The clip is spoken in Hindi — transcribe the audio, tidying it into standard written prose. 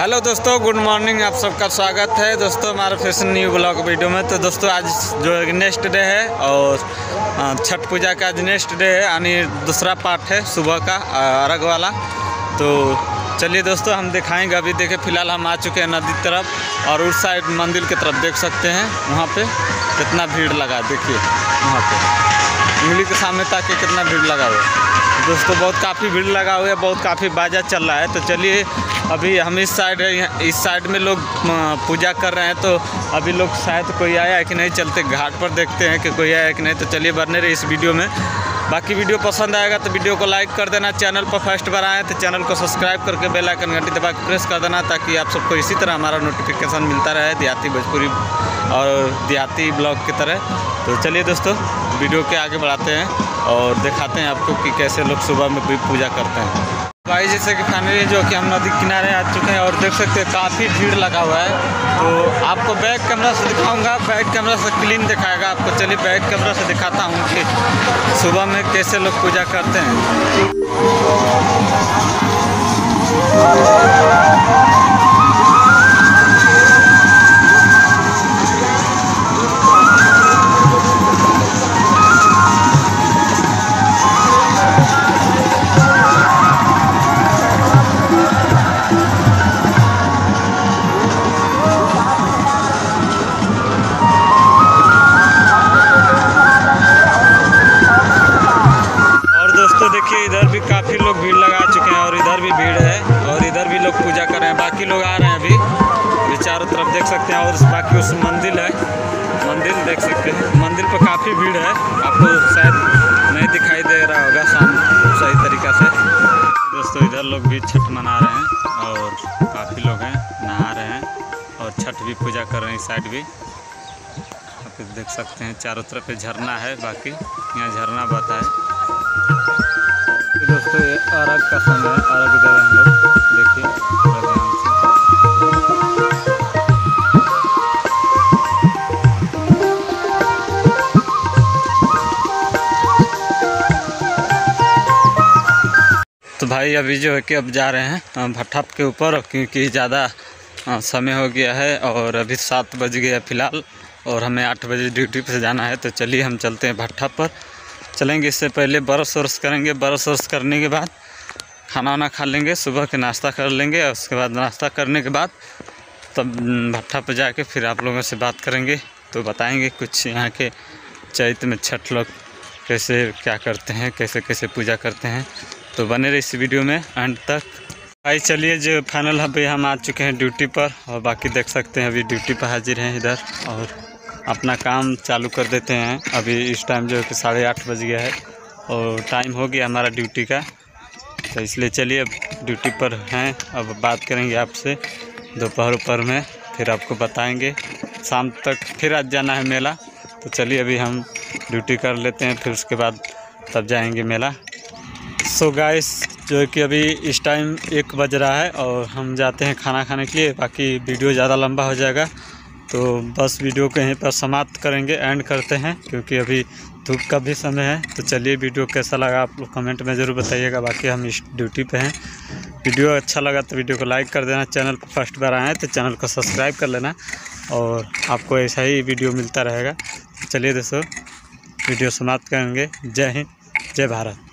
हेलो दोस्तों, गुड मॉर्निंग। आप सबका स्वागत है दोस्तों हमारे फैशन न्यू ब्लॉग वीडियो में। तो दोस्तों आज जो नेक्स्ट डे है और छठ पूजा का आज नेक्स्ट डे है, यानी दूसरा पार्ट है सुबह का अर्घ वाला। तो चलिए दोस्तों हम दिखाएंगे। अभी देखे फ़िलहाल हम आ चुके हैं नदी तरफ और उस साइड मंदिर की तरफ देख सकते हैं वहाँ पे कितना भीड़ लगा। देखिए वहाँ पे उंगली के सामने ताकि कितना भीड़ लगा हुआ है दोस्तों। बहुत काफ़ी भीड़ लगा हुआ है, बहुत काफ़ी बाजा चल रहा है। तो चलिए अभी हम इस साइड है, इस साइड में लोग पूजा कर रहे हैं। तो अभी लोग शायद कोई आया है कि नहीं, चलते घाट पर देखते हैं कि कोई आया है कि नहीं। तो चलिए बने रहे इस वीडियो में। बाकी वीडियो पसंद आएगा तो वीडियो को लाइक कर देना। चैनल पर फर्स्ट बार आए तो चैनल को सब्सक्राइब करके बेल आइकन घंटी दबा के प्रेस कर देना, ताकि आप सबको इसी तरह हमारा नोटिफिकेशन मिलता रहे देहाती भोजपुरी और देहाती ब्लॉग की तरह। तो चलिए दोस्तों वीडियो के आगे बढ़ाते हैं और दिखाते हैं आपको कि कैसे लोग सुबह में भी पूजा करते हैं। भाई जैसे कि फाइनली जो कि हम नदी किनारे आ चुके हैं और देख सकते हैं काफ़ी भीड़ लगा हुआ है। तो आपको बैक कैमरा से दिखाऊंगा, बैक कैमरा से क्लीन दिखाएगा आपको। चलिए बैक कैमरा से दिखाता हूँ कि सुबह में कैसे लोग पूजा करते हैं। देखिए इधर भी काफ़ी लोग भीड़ लगा चुके हैं और इधर भी भीड़ है और इधर भी लोग पूजा कर रहे हैं। बाकी लोग आ रहे हैं अभी चारों तरफ देख सकते हैं। और बाकी उस मंदिर है, मंदिर देख सकते हैं। मंदिर पर काफ़ी भीड़ है, आपको शायद नहीं दिखाई दे रहा होगा शाम सही तरीक़ा से। दोस्तों इधर लोग भी छठ मना रहे हैं और काफ़ी लोग हैं, नहा रहे हैं और छठ भी पूजा कर रहे हैं। इस साइड भी आप देख सकते हैं चारों तरफ झरना है, बाकी यहाँ झरना बहता है। दोस्तों ये अर्घ का समय है, अर्घ दे रहे हैं हम लोग। देखिए ध्यान से। तो भाई अभी जो है कि अब जा रहे हैं भट्ठा के ऊपर, क्योंकि ज़्यादा समय हो गया है और अभी 7 बज गया फ़िलहाल और हमें 8 बजे ड्यूटी पर जाना है। तो चलिए हम चलते हैं भट्ठा पर। चलेंगे, इससे पहले ब्रश वर्श करेंगे। ब्रश वर्श करने के बाद खाना वाना खा लेंगे, सुबह के नाश्ता कर लेंगे और उसके बाद नाश्ता करने के बाद तब भट्ठा पर जाके फिर आप लोगों से बात करेंगे। तो बताएंगे कुछ यहाँ के चैत में छठ लोग कैसे क्या करते हैं, कैसे कैसे पूजा करते हैं। तो बने रहे इस वीडियो में अंत तक। भाई चलिए जो फाइनल अभी हम आ चुके हैं ड्यूटी पर और बाकी देख सकते हैं अभी ड्यूटी पर हाजिर हैं इधर और अपना काम चालू कर देते हैं। अभी इस टाइम जो है कि 8:30 बज गया है और टाइम हो गया हमारा ड्यूटी का। तो इसलिए चलिए अब ड्यूटी पर हैं, अब बात करेंगे आपसे दोपहर में, फिर आपको बताएंगे। शाम तक फिर आज जाना है मेला। तो चलिए अभी हम ड्यूटी कर लेते हैं, फिर उसके बाद तब जाएंगे मेला। सो गाइस जो है कि अभी इस टाइम 1 बज रहा है और हम जाते हैं खाना खाने के लिए। बाकी वीडियो ज़्यादा लंबा हो जाएगा तो बस वीडियो को यहीं पर समाप्त करेंगे, एंड करते हैं, क्योंकि अभी धूप का भी समय है। तो चलिए वीडियो कैसा लगा आप लोग कमेंट में ज़रूर बताइएगा। बाकी हम इस ड्यूटी पे हैं। वीडियो अच्छा लगा तो वीडियो को लाइक कर देना। चैनल पर फर्स्ट बार आए तो चैनल को सब्सक्राइब कर लेना और आपको ऐसा ही वीडियो मिलता रहेगा। चलिए दोस्तों वीडियो समाप्त करेंगे। जय हिंद, जय भारत।